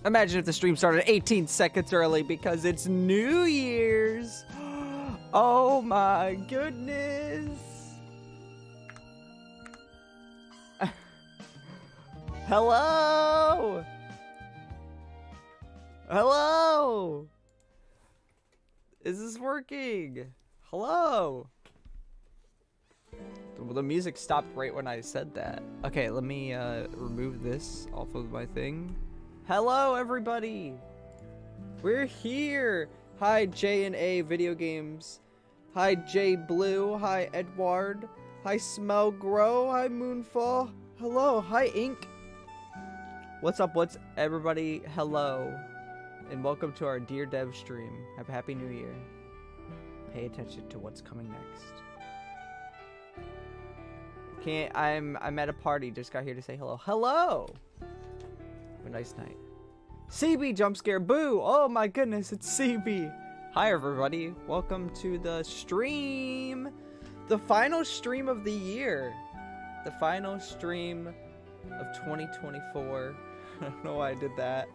Imagine if the stream started 18 seconds early because it's New Year's. Oh my goodness. Hello. Hello. Is this working? Hello. Well, the music stopped right when I said that. Okay, let me remove this off of my thing. Hello, everybody. We're here. Hi, J and A Video Games. Hi, J Blue. Hi, Edward. Hi, Smell Grow. Hi, Moonfall. Hello. Hi, Ink. What's up? What's everybody? Hello, and welcome to our Dear Dev stream. Have a happy New Year. Pay attention to what's coming next. I'm at a party. Just got here to say hello. Hello. Have a nice night. CB jump scare. Boo. Oh my goodness, it's CB. Hi everybody. Welcome to the stream. The final stream of the year. The final stream of 2024. I don't know why I did that.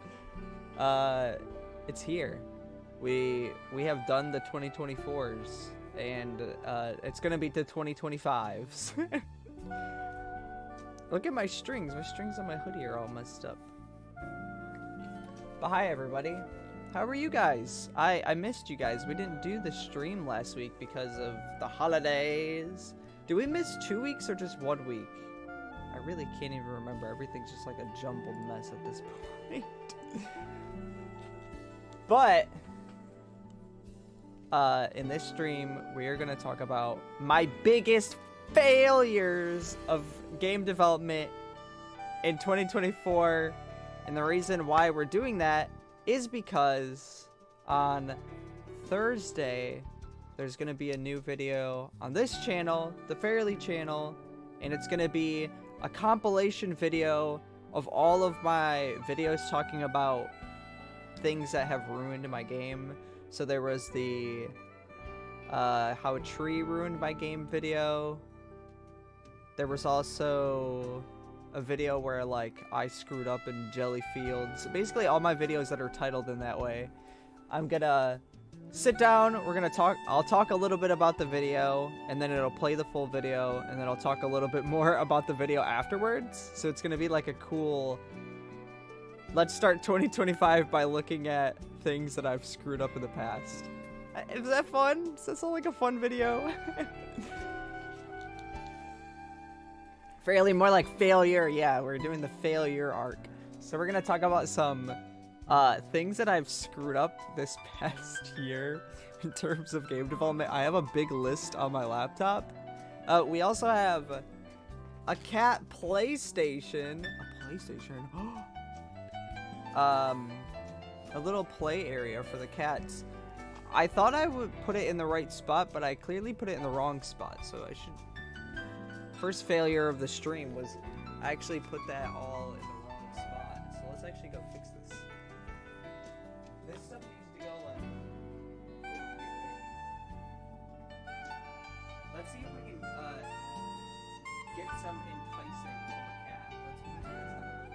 It's here. We have done the 2024s, and it's gonna be the 2025s. Look at my strings. My strings on my hoodie are all messed up. But hi everybody. How are you guys? I missed you guys. We didn't do the stream last week because of the holidays. Did we miss 2 weeks or just 1 week? I really can't even remember. Everything's just like a jumbled mess at this point. But in this stream, we are gonna talk about my biggest failures of game development in 2024, and the reason why we're doing that is because on Thursday there's gonna be a new video on this channel, the Fairlii channel, and it's gonna be a compilation video of all of my videos talking about things that have ruined my game. So there was the how a tree ruined my game video. There was also a video where like I screwed up in Jelly Fields. Basically all my videos that are titled in that way. I'm gonna sit down, we're gonna talk. I'll talk a little bit about the video, and then it'll play the full video, and then I'll talk a little bit more about the video afterwards. So it's gonna be like a cool, let's start 2025 by looking at things that I've screwed up in the past. Is that fun? Does that sound like a fun video? Fairly more like failure. Yeah, we're doing the failure arc. So we're gonna talk about some things that I've screwed up this past year in terms of game development. I have a big list on my laptop. We also have a cat PlayStation. A PlayStation. A little play area for the cats. I thought I would put it in the right spot, but I clearly put it in the wrong spot, so I should... First failure of the stream was I actually put that all in the wrong spot. So let's actually go fix this. This stuff needs to go like... Let's see if we can get some enticing from a cat. Let's move this out of the way.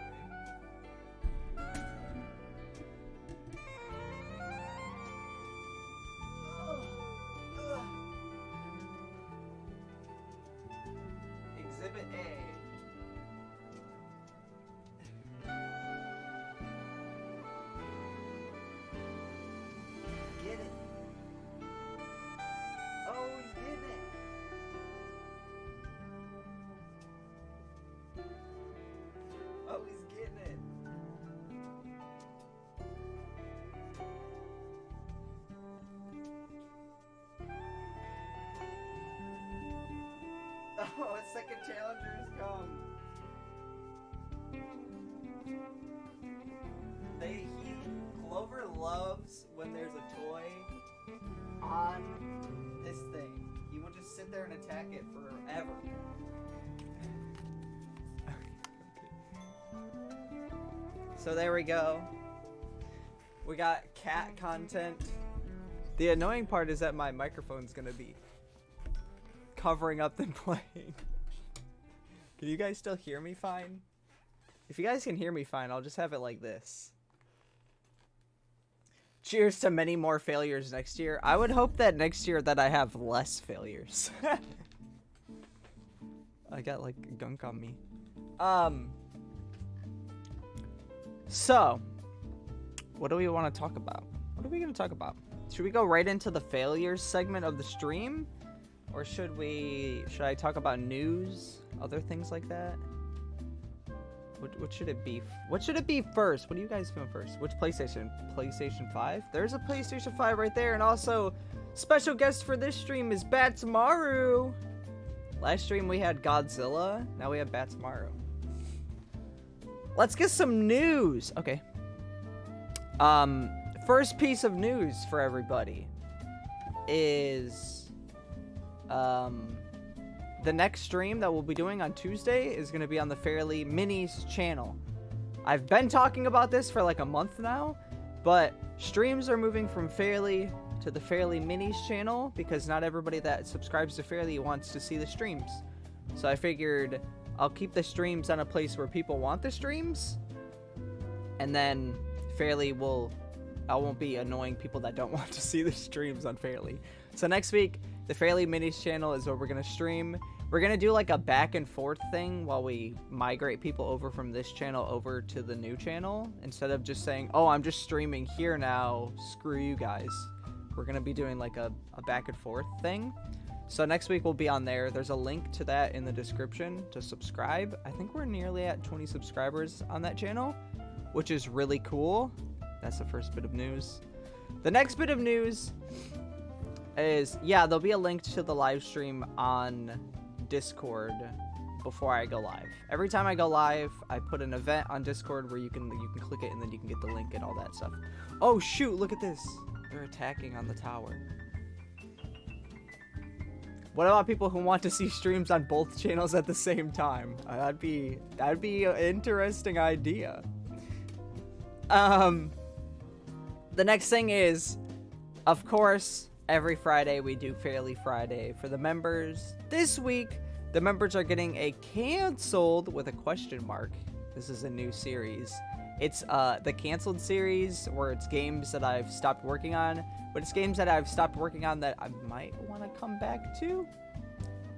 Exhibit A. Get it. Oh, he's getting it. Oh, he's getting it. Oh, a second challenger has come. Clover loves when there's a toy on this thing. He will just sit there and attack it forever. So there we go. We got cat content. The annoying part is that my microphone's gonna be covering up than playing. Can you guys still hear me fine? If you guys can hear me fine, I'll just have it like this. Cheers to many more failures next year. I would hope that next year that I have less failures. I got like gunk on me. So, what do we want to talk about? What are we going to talk about? Should we go right into the failures segment of the stream? Or should I talk about news? Other things like that? What should it be? What should it be first? What do you guys feel first? Which PlayStation? PlayStation 5? There's a PlayStation 5 right there. And also, special guest for this stream is Batsmaru. Last stream we had Godzilla. Now we have Batsmaru. Let's get some news. Okay. First piece of news for everybody is the next stream that we'll be doing on Tuesday is going to be on the Fairlii Minis channel. I've been talking about this for like a month now, but streams are moving from Fairlii to the Fairlii Minis channel because not everybody that subscribes to Fairlii wants to see the streams. So I figured I'll keep the streams on a place where people want the streams, and then Fairlii I won't be annoying people that don't want to see the streams on Fairlii. So next week, the Fairlii Minis channel is where we're going to stream. We're going to do like a back and forth thing while we migrate people over from this channel over to the new channel. Instead of just saying, oh, I'm just streaming here now, screw you guys. We're going to be doing like a back and forth thing. So next week we'll be on there. There's a link to that in the description to subscribe. I think we're nearly at 20 subscribers on that channel, which is really cool. That's the first bit of news. The next bit of news is, yeah, there'll be a link to the live stream on Discord before I go live. Every time I go live, I put an event on Discord where you can click it and then you can get the link and all that stuff. Oh shoot, look at this. They're attacking on the tower. What about people who want to see streams on both channels at the same time? That'd be an interesting idea. The next thing is, of course, every Friday we do Fairlii Friday for the members. This week, the members are getting a canceled with a question mark. This is a new series. It's the canceled series where it's games that I've stopped working on, but it's games that I've stopped working on that I might want to come back to.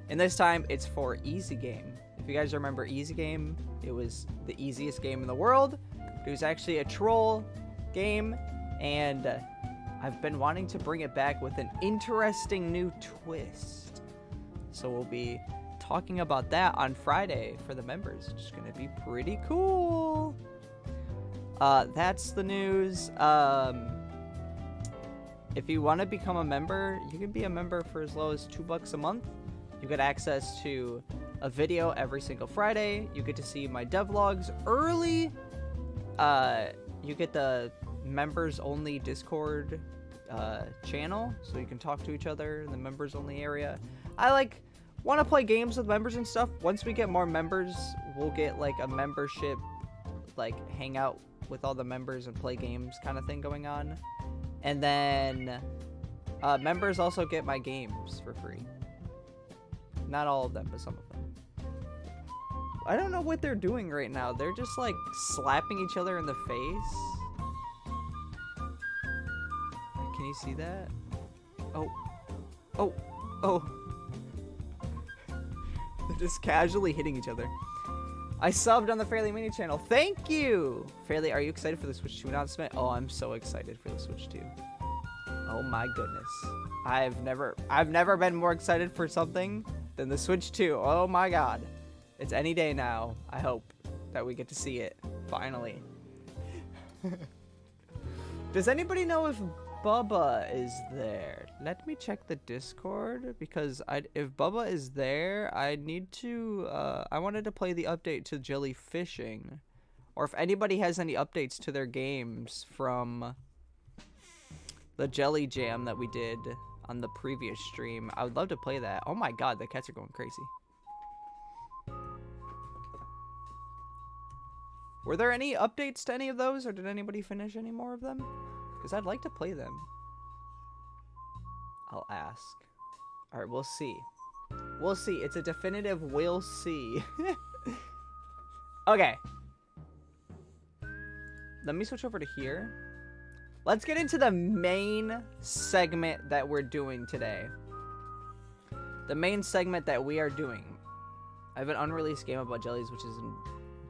And this time, it's for Easy Game. If you guys remember Easy Game, it was the easiest game in the world. It was actually a troll game, and I've been wanting to bring it back with an interesting new twist. So we'll be talking about that on Friday for the members. It's going to be pretty cool. That's the news. If you want to become a member, you can be a member for as low as $2 a month. You get access to a video every single Friday. You get to see my devlogs early. You get the members only Discord channel, so you can talk to each other in the members only area. I want to play games with members and stuff. Once we get more members, we'll get like a membership, like hang out with all the members and play games kind of thing going on. And then members also get my games for free. Not all of them, but some of them. I don't know what they're doing right now. They're just like slapping each other in the face. Can you see that? Oh. Oh. Oh. They're just casually hitting each other. I subbed on the Fairlii Mini channel. Thank you! Fairlii, are you excited for the Switch 2 announcement? Oh, I'm so excited for the Switch 2. Oh my goodness. I've never been more excited for something than the Switch 2. Oh my god. It's any day now. I hope that we get to see it. Finally. Does anybody know if Bubba is there? Let me check the Discord, because if Bubba is there, I need to I wanted to play the update to jellyfishing, or if anybody has any updates to their games from the jelly jam that we did on the previous stream. I would love to play that. Oh my god, the cats are going crazy. Were there any updates to any of those, or did anybody finish any more of them? Because I'd like to play them. I'll ask. Alright, we'll see. We'll see. It's a definitive we'll see. Okay. Let me switch over to here. let's get into the main segment that we're doing today. The main segment that we are doing. I have an unreleased game about jellies, which is in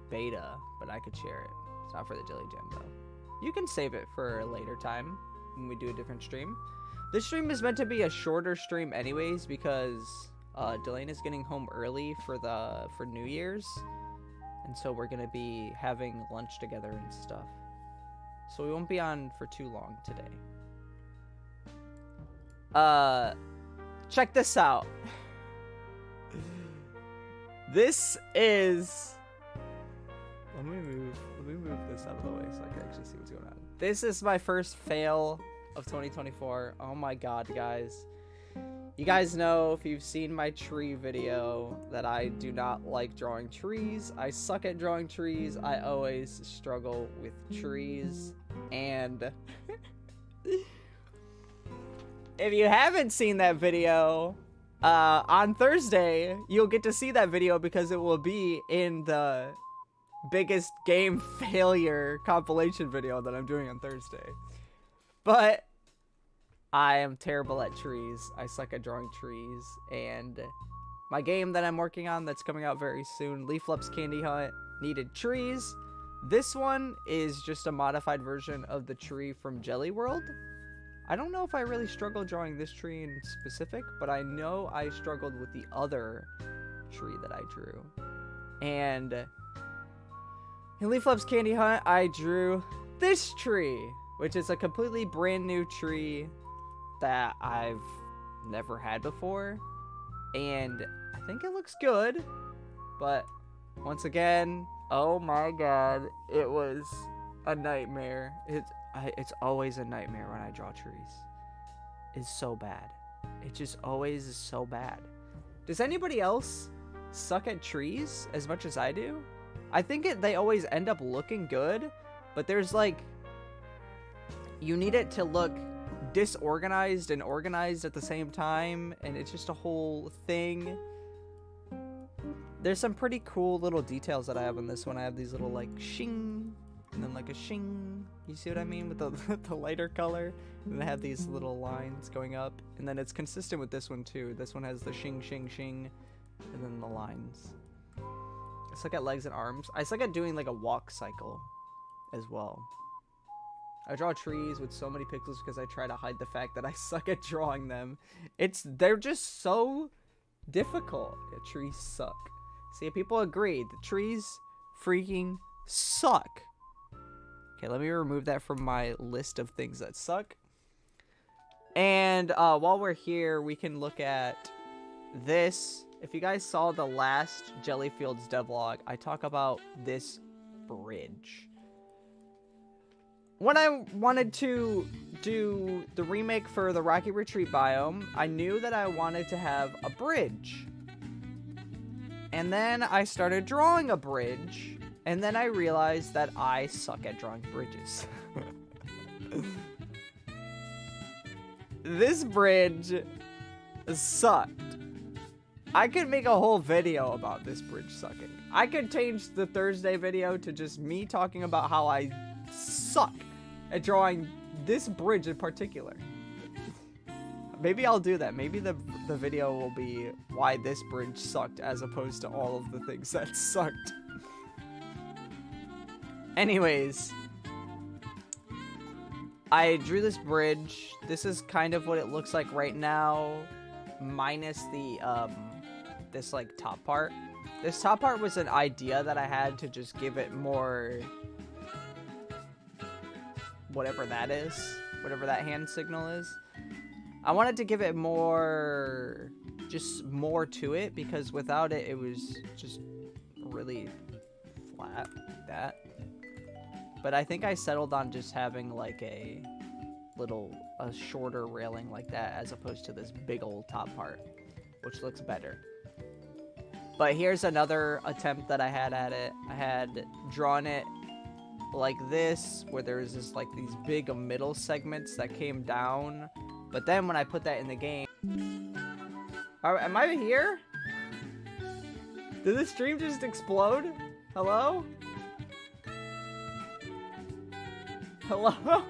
beta, but I could share it. It's not for the Jelly Jam, though. You can save it for a later time when we do a different stream. This stream is meant to be a shorter stream anyways, because Delane is getting home early for New Year's. And so we're going to be having lunch together and stuff. So we won't be on for too long today. Check this out. This is... Let me move this out of the way so I can actually see what's going on. This is my first fail of 2024. Oh my god, guys. You guys know, if you've seen my tree video, that I do not like drawing trees. I suck at drawing trees. I always struggle with trees. And if you haven't seen that video, on Thursday, you'll get to see that video because it will be in the biggest game failure compilation video that I'm doing on Thursday. But I am terrible at trees. I suck at drawing trees. And my game that I'm working on that's coming out very soon, Leaflup's Candy Hunt, needed trees. This one is just a modified version of the tree from Jelly World. I don't know if I really struggled drawing this tree in specific, but I know I struggled with the other tree that I drew. And in Leaflup's Candy Hunt, I drew this tree, which is a completely brand new tree that I've never had before. And I think it looks good, but once again, oh my god, it was a nightmare. It's always a nightmare when I draw trees. It's so bad. It just always is so bad. Does anybody else suck at trees as much as I do? I think they always end up looking good, but there's like, you need it to look disorganized and organized at the same time, and it's just a whole thing. There's some pretty cool little details that I have on this one. I have these little like shing, and then like a shing. You see what I mean with the lighter color? And then I have these little lines going up, and then it's consistent with this one too. This one has the shing, shing, shing, and then the lines. I suck at legs and arms. I suck at doing like a walk cycle as well. I draw trees with so many pixels because I try to hide the fact that I suck at drawing them. They're just so difficult. Yeah, trees suck. See, people agree. The trees freaking suck. Okay, let me remove that from my list of things that suck. And while we're here, we can look at this. If you guys saw the last Jellyfields devlog, I talk about this bridge. When I wanted to do the remake for the Rocky Retreat biome, I knew that I wanted to have a bridge. And then I started drawing a bridge, and then I realized that I suck at drawing bridges. This bridge sucked. I could make a whole video about this bridge sucking. I could change the Thursday video to just me talking about how I suck at drawing this bridge in particular. Maybe I'll do that. Maybe the video will be why this bridge sucked as opposed to all of the things that sucked. Anyways, I drew this bridge. This is kind of what it looks like right now, minus the this like top part. This top part was an idea that I had to just give it more, whatever that is, whatever that hand signal is. I wanted to give it more, just more to it, because without it, it was just really flat like that. But I think I settled on just having like a shorter railing like that as opposed to this big old top part, which looks better. But here's another attempt that I had at it. I had drawn it like this, where there was this like these big middle segments that came down. But then when I put that in the game, am I here? Did the stream just explode? Hello? Hello?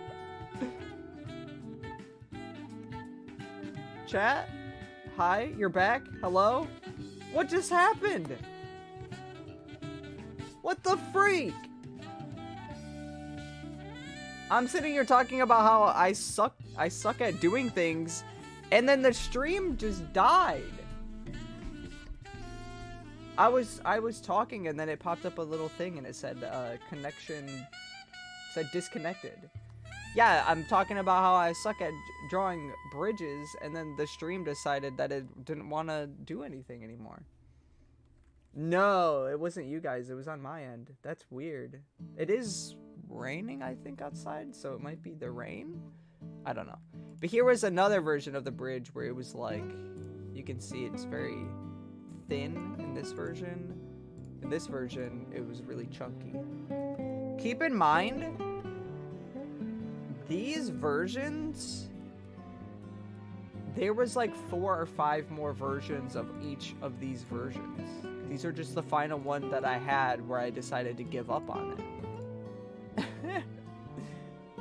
Chat? Hi, you're back? Hello? What just happened? What the freak? I'm sitting here talking about how I suck at doing things, and then the stream just died. I was talking, and then it popped up a little thing, and it said disconnected. Yeah, I'm talking about how I suck at drawing bridges, and then the stream decided that it didn't want to do anything anymore. No, it wasn't you guys. It was on my end. That's weird. It is raining, I think, outside, so it might be the rain? I don't know. But here was another version of the bridge where it was like, you can see it's very thin in this version. In this version, it was really chunky. Keep in mind, these versions, there was like 4 or 5 more versions of each of these versions. These are just the final one that I had where I decided to give up on it.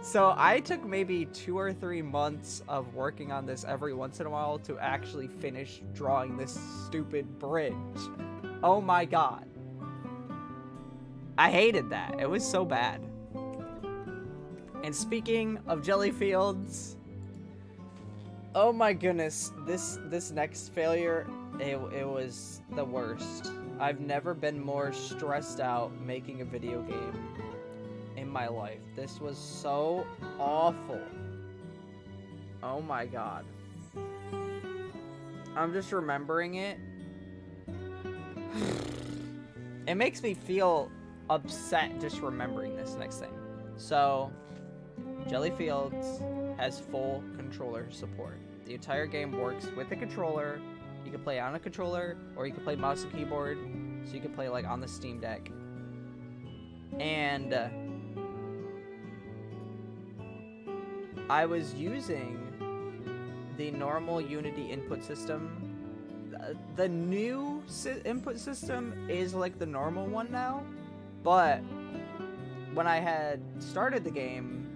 So I took maybe 2 or 3 months of working on this every once in a while to actually finish drawing this stupid bridge. Oh my god. I hated that. It was so bad. And speaking of jelly fields, oh my goodness, this next failure, it was the worst. I've never been more stressed out making a video game in my life. This was so awful. Oh my god. I'm just remembering it. It makes me feel upset just remembering this next thing. So, Jelly Fields has full controller support. The entire game works with a controller. You can play on a controller, or you can play mouse and keyboard. So you can play like on the Steam Deck. And I was using the normal Unity input system. The new input system is like the normal one now, but when I had started the game,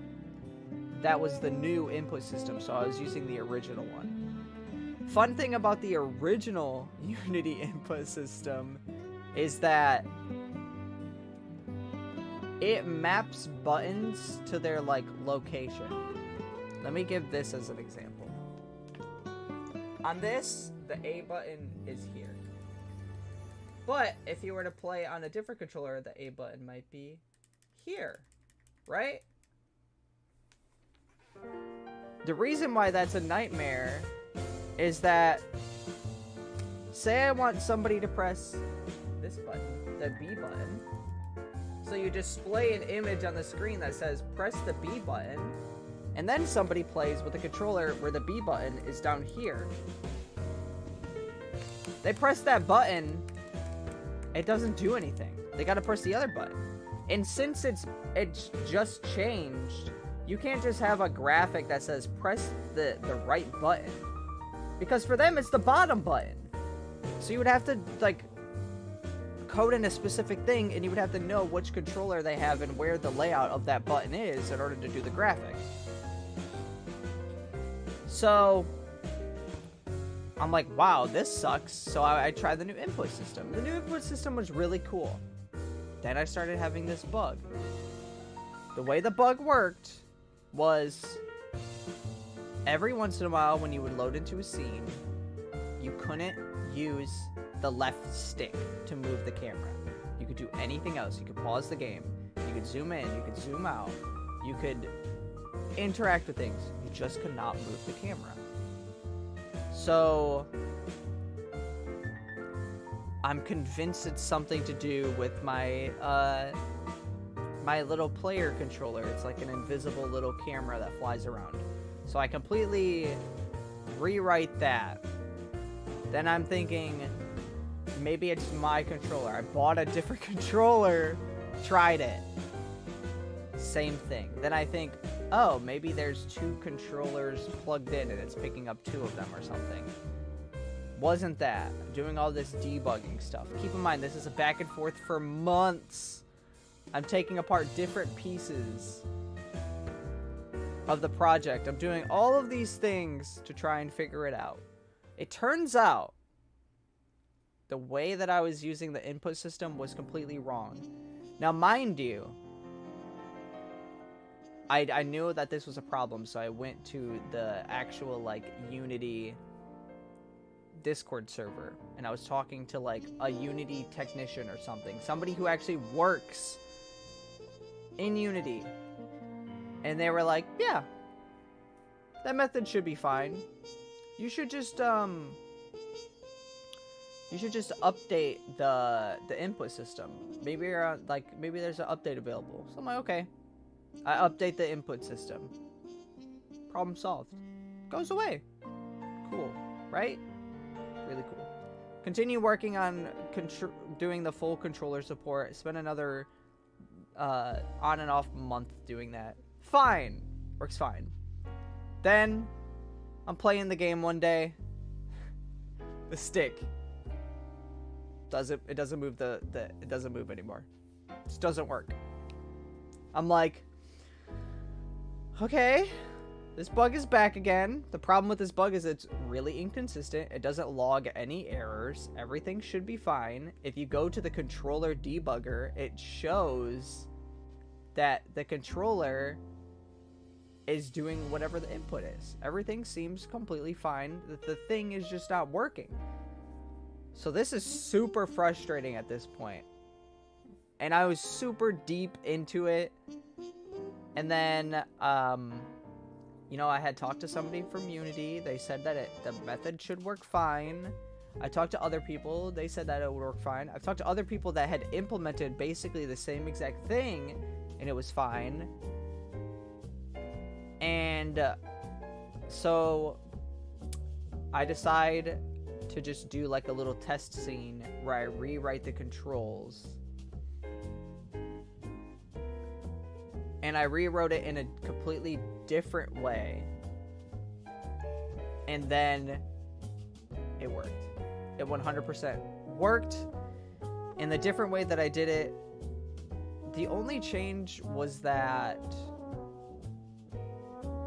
that was the new input system, so I was using the original one. Fun thing about the original Unity input system is that it maps buttons to their like location. Let me give this as an example. On this, the A button is here. But if you were to play on a different controller, the A button might be here, right? The reason why that's a nightmare is that, say I want somebody to press this button, the B button, so you display an image on the screen that says press the B button, and then somebody plays with a controller where the B button is down here. They press that button, it doesn't do anything. They gotta press the other button. And since it's just changed, you can't just have a graphic that says press the right button. Because for them, it's the bottom button. So you would have to, like, code in a specific thing, and you would have to know which controller they have and where the layout of that button is in order to do the graphic. So I'm like, wow, this sucks. So I tried the new input system. The new input system was really cool. Then I started having this bug. The way the bug worked was every once in a while when you would load into a scene, you couldn't use the left stick to move the camera. You could do anything else. You could pause the game. You could zoom in. You could zoom out. You could interact with things. You just could not move the camera. So I'm convinced it's something to do with my my little player controller. It's like an invisible little camera that flies around. So I completely rewrite that. Then I'm thinking, maybe it's my controller. I bought a different controller, tried it. Same thing. Then I think, oh, maybe there's 2 controllers plugged in and it's picking up 2 of them or something. Wasn't that. Doing all this debugging stuff. Keep in mind, this is a back and forth for months. I'm taking apart different pieces. of the project. I'm doing all of these things to try and figure it out. It turns out the way that I was using the input system was completely wrong. Now, mind you, I knew that this was a problem, so I went to the actual, like, Unity Discord server, and I was talking to, like, a Unity technician or something. Somebody who actually works in Unity. And they were like, yeah, that method should be fine. You should just update the input system. Maybe you're maybe there's an update available. So I'm like, okay. I update the input system. Problem solved. Goes away. Cool, right? Really cool. Continue working on doing the full controller support. Spend another on and off month doing that. Fine. Works fine. Then I'm playing the game one day. The stick it doesn't move it doesn't move anymore. It just doesn't work. I'm like, okay, this bug is back again. The problem with this bug is it's really inconsistent. It doesn't log any errors. Everything should be fine. If you go to the controller debugger, it shows that the controller is doing whatever the input is. Everything seems completely fine. The thing is just not working. So this is super frustrating at this point. And I was super deep into it. And then, you know, I had talked to somebody from Unity. They said that the method should work fine. I talked to other people. They said that it would work fine. I've talked to other people that had implemented basically the same exact thing, and it was fine. And so I decide to just do like a little test scene where I rewrite the controls. And I rewrote it in a completely different way. And then it worked. It 100% worked. In the different way that I did it, the only change was that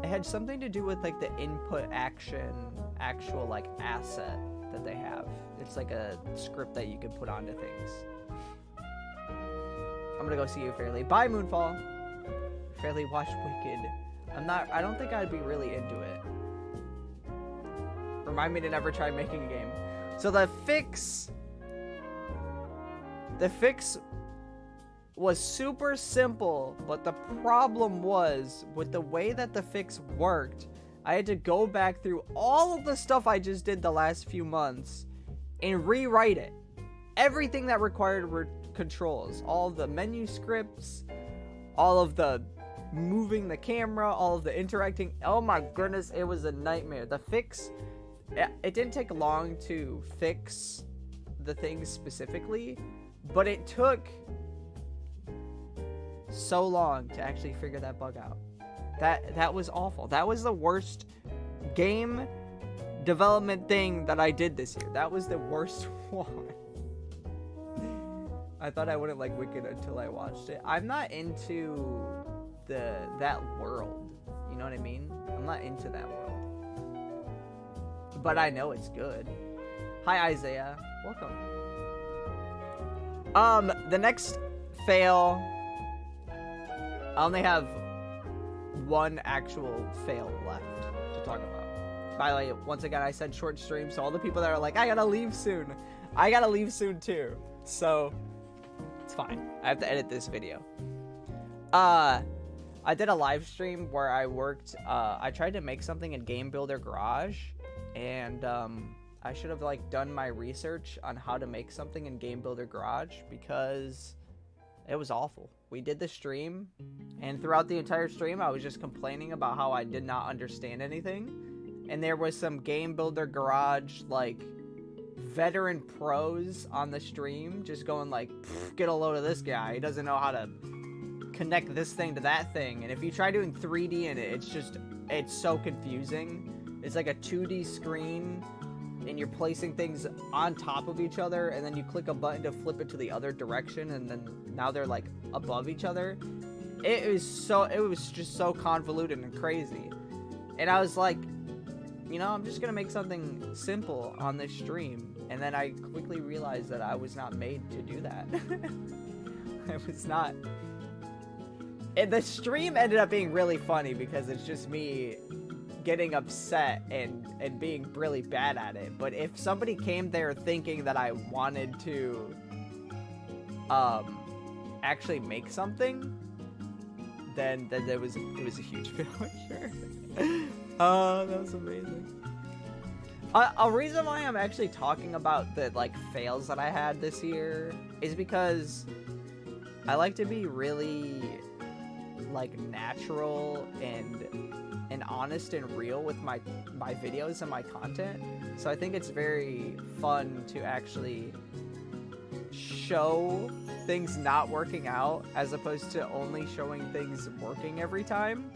it had something to do with like the input actual like asset that they have. It's like a script that you can put onto things. I'm gonna go see you, Fairlii. Bye, Moonfall. Fairlii watched Wicked. I don't think I'd be really into it. Remind me to never try making a game. So the fix was super simple, but the problem was with the way that the fix worked, I had to go back through all of the stuff I just did the last few months and rewrite it. Everything that required controls, all of the menu scripts, all of the moving the camera, all of the interacting. Oh my goodness, it was a nightmare. The fix, it didn't take long to fix the things specifically, but it took so long to actually figure that bug out. That was awful. That was the worst game development thing that I did this year. That was the worst one. I thought I wouldn't like Wicked until I watched it. I'm not into that world. You know what I mean? I'm not into that world. But I know it's good. Hi, Isaiah. Welcome. The next fail, I only have one actual fail left to talk about. By the way, once again, I said short stream, so all the people that are like, I gotta leave soon too. So it's fine. I have to edit this video. I did a live stream where I worked, I tried to make something in Game Builder Garage, and I should have like done my research on how to make something in Game Builder Garage, because it was awful. We did the stream, and throughout the entire stream, I was just complaining about how I did not understand anything. And there was some Game Builder Garage, like, veteran pros on the stream just going like, get a load of this guy. He doesn't know how to connect this thing to that thing. And if you try doing 3D in it, it's so confusing. It's like a 2D screen, and you're placing things on top of each other, and then you click a button to flip it to the other direction, and then now they're like above each other. it was just so convoluted and crazy. And I was like, you know, I'm just gonna make something simple on this stream. And then I quickly realized that I was not made to do that. I was not. And the stream ended up being really funny because it's just me getting upset and being really bad at it. But if somebody came there thinking that I wanted to actually make something, then it was a huge failure. Oh, that was amazing. A reason why I'm actually talking about the like fails that I had this year is because I like to be really like natural and honest and real with my videos and my content. So I think it's very fun to actually show things not working out as opposed to only showing things working every time.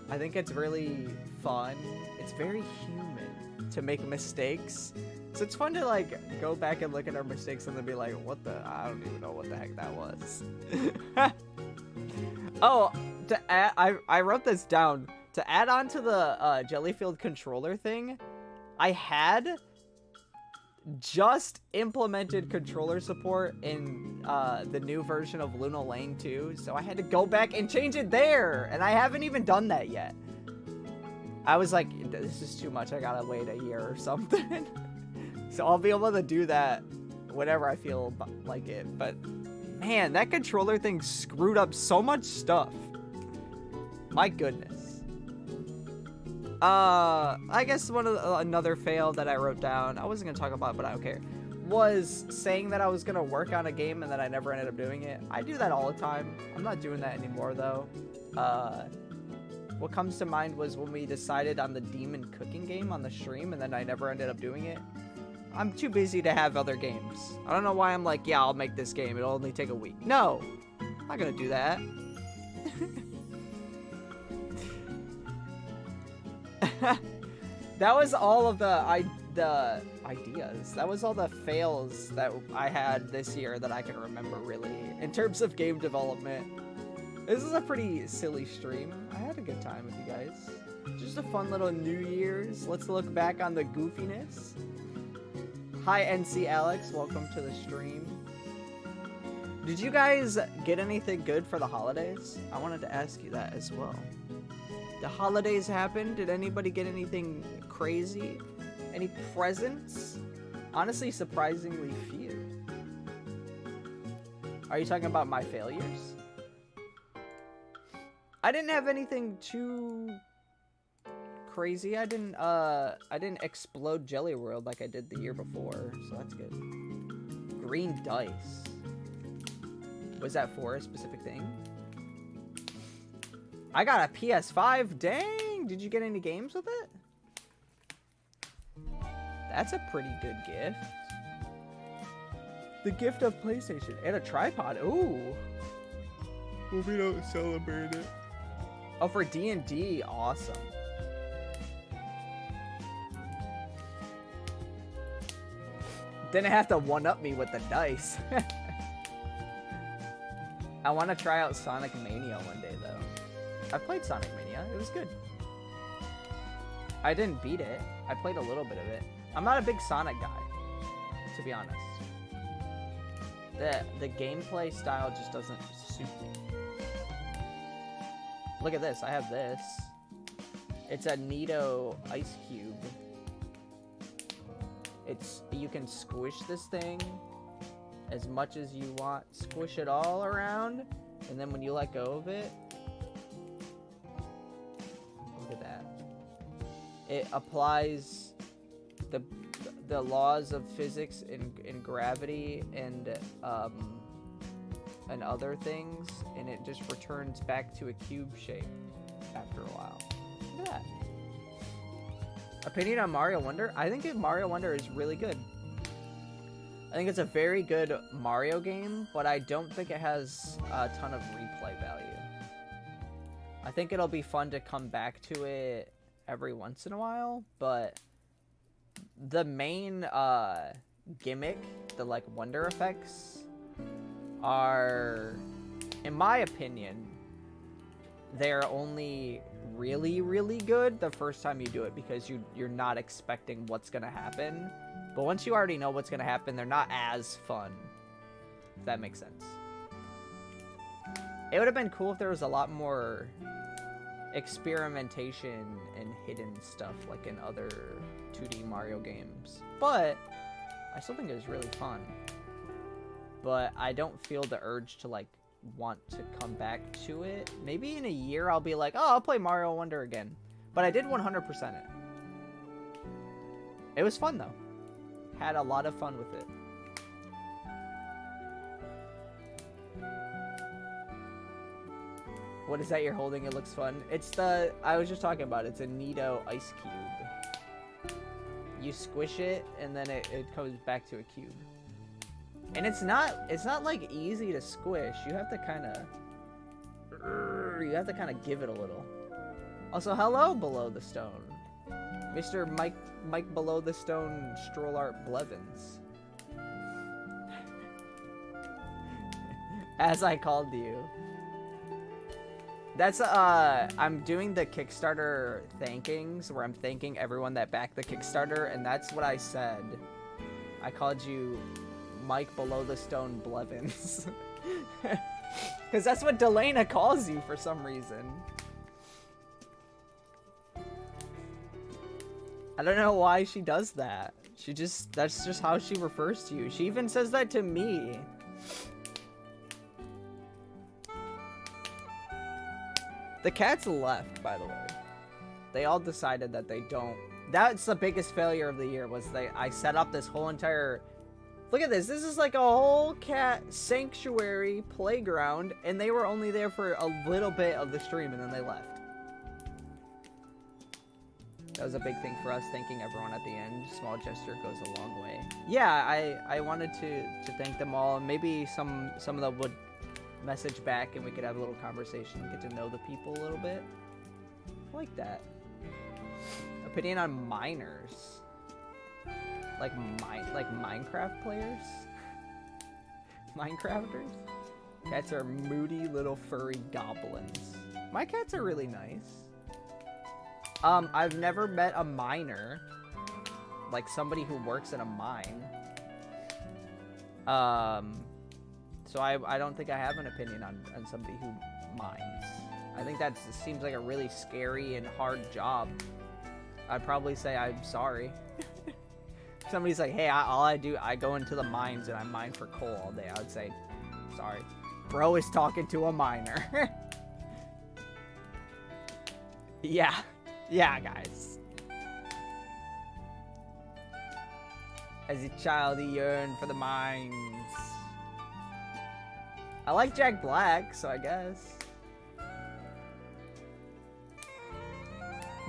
I think it's really fun. It's very human to make mistakes. So it's fun to like go back and look at our mistakes and then be like, what the, I don't even know what the heck that was. Oh, to add, I wrote this down. To add on to the Jellyfield controller thing, I had just implemented controller support in the new version of Luna Lane 2, so I had to go back and change it there, and I haven't even done that yet. I was like, this is too much, I gotta wait a year or something. So I'll be able to do that whenever I feel like it, but man, that controller thing screwed up so much stuff. My goodness. I guess another fail that I wrote down, I wasn't gonna talk about it, but I don't care, was saying that I was gonna work on a game and then I never ended up doing it. I do that all the time. I'm not doing that anymore though. What comes to mind was when we decided on the demon cooking game on the stream and then I never ended up doing it. I'm too busy to have other games. I don't know why I'm like, yeah, I'll make this game. It'll only take a week. No, I'm not gonna do that. That was all of the ideas. That was all the fails that I had this year that I can remember, really, in terms of game development. This is a pretty silly stream. I had a good time with you guys. Just a fun little New Year's. Let's look back on the goofiness. Hi, NC Alex. Welcome to the stream. Did you guys get anything good for the holidays? I wanted to ask you that as well. The holidays happened. Did anybody get anything crazy? Any presents? Honestly, surprisingly few. Are you talking about my failures? I didn't have anything too crazy. I didn't explode Jelly World like I did the year before, so that's good. Green dice. Was that for a specific thing? I got a PS5. Dang! Did you get any games with it? That's a pretty good gift. The gift of PlayStation and a tripod. Ooh. Well, we don't celebrate it. Oh, for D&D. Awesome. Didn't have to one-up me with the dice. I want to try out Sonic Mania one day, though. I played Sonic Mania. It was good. I didn't beat it. I played a little bit of it. I'm not a big Sonic guy, to be honest. The gameplay style just doesn't suit me. Look at this. I have this. It's a Nito ice cube. You can squish this thing as much as you want. Squish it all around, and then when you let go of it, look at that. It applies the laws of physics and gravity and other things, and it just returns back to a cube shape after a while. Look at that. Opinion on Mario Wonder? I think Mario Wonder is really good. I think it's a very good Mario game, but I don't think it has a ton of replay value. I think it'll be fun to come back to it every once in a while, but the main gimmick, the like wonder effects, are in my opinion, they're only really, really good the first time you do it because you're not expecting what's gonna happen. But once you already know what's gonna happen, they're not as fun. If that makes sense. It would have been cool if there was a lot more experimentation and hidden stuff like in other 2D Mario games. But I still think it was really fun. But I don't feel the urge to like want to come back to it. Maybe in a year I'll be like, oh, I'll play Mario Wonder again. But I did 100% it. It was fun though. Had a lot of fun with it. What is that you're holding? It looks fun. It's the, I was just talking about it. It's a Nito ice cube. You squish it and then it comes back to a cube. And it's not like easy to squish. You have to kind of give it a little. Also, hello Below the Stone. Mr. Mike Below the Stone Stroll Art Blevins. As I called you. That's, I'm doing the Kickstarter thankings, where I'm thanking everyone that backed the Kickstarter, and that's what I said. I called you Mike Below the Stone Blevins. Because that's what Delana calls you for some reason. I don't know why she does that. That's just how she refers to you. She even says that to me. The cats left, by the way. They all decided that they don't. That's the biggest failure of the year, was I set up this whole entire... Look at this. This is like a whole cat sanctuary playground, and they were only there for a little bit of the stream, and then they left. That was a big thing for us, thanking everyone at the end. Small gesture goes a long way. Yeah, I wanted to thank them all. Maybe some of them would message back and we could have a little conversation and get to know the people a little bit. I like that. Opinion on minors. Like Minecraft players? Minecrafters? Cats are moody little furry goblins. My cats are really nice. I've never met a miner. Like somebody who works in a mine. So I don't think I have an opinion on somebody who mines. I think that seems like a really scary and hard job. I'd probably say I'm sorry. Somebody's like, hey, I go into the mines and I mine for coal all day. I would say, sorry. Bro is talking to a miner. Yeah. Yeah, guys. As a child, he yearned for the mines. I like Jack Black, so I guess.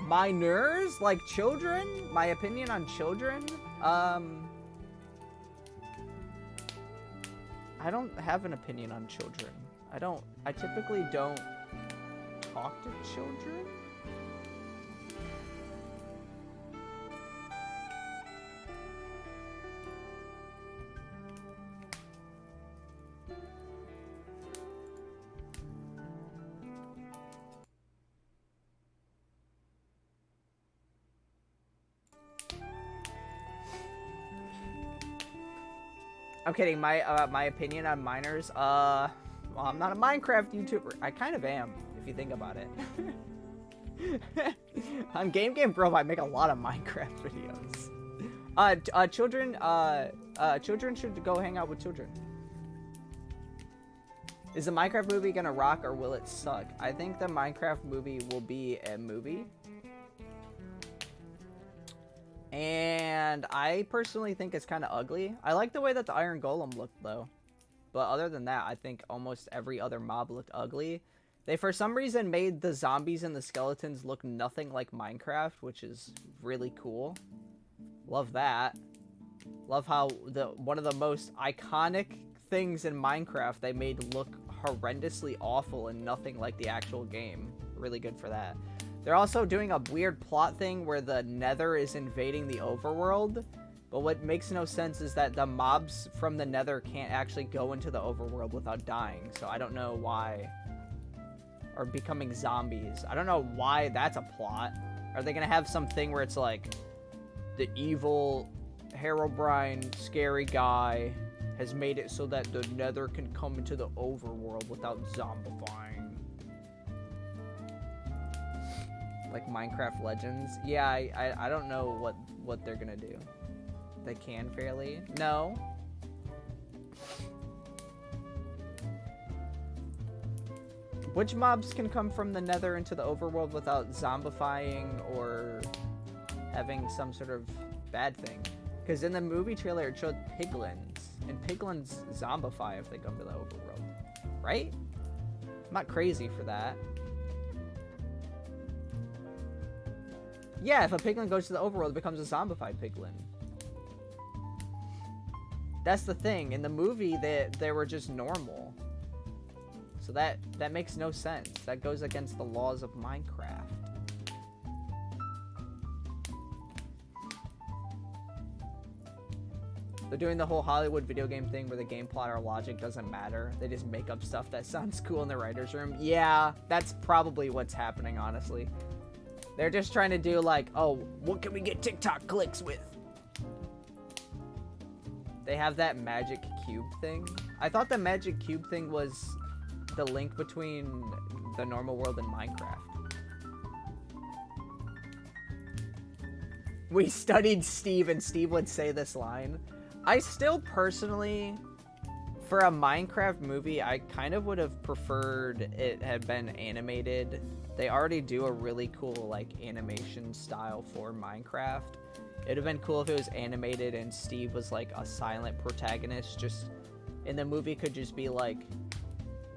Minors? Like children? My opinion on children? I don't have an opinion on children. I typically don't talk to children. I'm kidding. My opinion on minors. Well, I'm not a Minecraft YouTuber. I kind of am, if you think about it. On Game Bro, I make a lot of Minecraft videos. Children should go hang out with children. Is the Minecraft movie gonna rock or will it suck? I think the Minecraft movie will be a movie. And I personally think it's kind of ugly. I like the way that the Iron Golem looked, though. But other than that, I think almost every other mob looked ugly. They, for some reason, made the zombies and the skeletons look nothing like Minecraft, which is really cool. Love that. Love how one of the most iconic things in Minecraft they made look horrendously awful and nothing like the actual game. Really good for that. They're also doing a weird plot thing where the Nether is invading the overworld. But what makes no sense is that the mobs from the Nether can't actually go into the overworld without dying. So I don't know why. Or becoming zombies. I don't know why that's a plot. Are they gonna have something where it's like the evil Herobrine scary guy has made it so that the Nether can come into the overworld without zombifying? Like Minecraft Legends? Yeah, I don't know what they're gonna do. They can Fairlii? No. Which mobs can come from the Nether into the overworld without zombifying or having some sort of bad thing? Because in the movie trailer it showed piglins, and piglins zombify if they come to the overworld, right? I'm not crazy for that. Yeah, if a piglin goes to the overworld, it becomes a zombified piglin. That's the thing. In the movie, they were just normal. So that makes no sense. That goes against the laws of Minecraft. They're doing the whole Hollywood video game thing where the game plot or logic doesn't matter. They just make up stuff that sounds cool in the writer's room. Yeah, that's probably what's happening, honestly. They're just trying to do like, oh, what can we get TikTok clicks with? They have that magic cube thing. I thought the magic cube thing was the link between the normal world and Minecraft. We studied Steve, and Steve would say this line. I still personally, for a Minecraft movie, I kind of would have preferred it had been animated. They already do a really cool like animation style for Minecraft. It'd have been cool if it was animated and Steve was like a silent protagonist. Just in the movie could just be like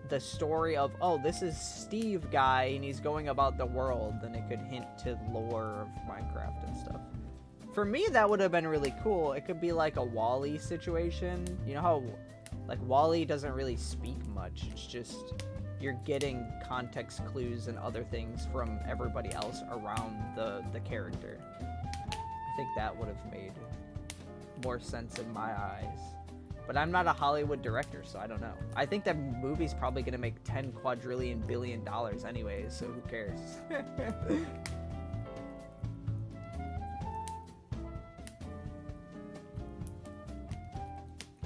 the story of, oh, this is Steve guy and he's going about the world, and it could hint to lore of Minecraft and stuff. For me, that would have been really cool. It could be like a Wall-E situation. You know how like Wall-E doesn't really speak much. It's just you're getting context clues and other things from everybody else around the character. I think that would have made more sense in my eyes. But I'm not a Hollywood director, so I don't know. I think that movie's probably gonna make 10 quadrillion billion dollars anyways, so who cares?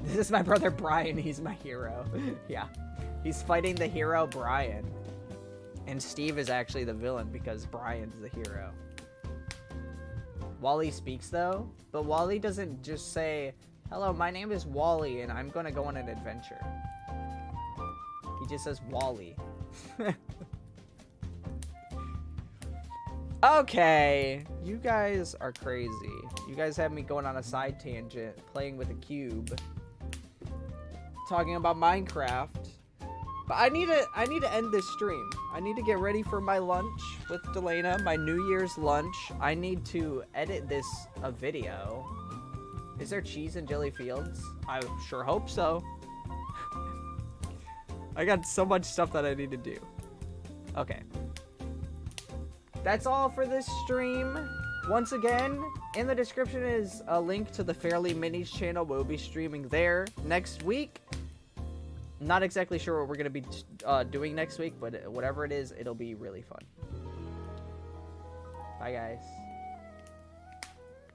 This is my brother Brian, he's my hero. Yeah. He's fighting the hero Brian. And Steve is actually the villain because Brian's the hero. Wall-E speaks though, but Wall-E doesn't just say, hello, my name is Wall-E and I'm gonna go on an adventure. He just says Wall-E. Okay, you guys are crazy. You guys have me going on a side tangent, playing with a cube, talking about Minecraft. But I need to end this stream. I need to get ready for my lunch with Delana, my New Year's lunch. I need to edit this a video. Is there cheese in Jelly Fields? I sure hope so. I got so much stuff that I need to do. Okay. That's all for this stream. Once again, in the description is a link to the Fairlii Minis channel. We'll be streaming there next week. Not exactly sure what we're going to be doing next week, but whatever it is, it'll be really fun. Bye, guys.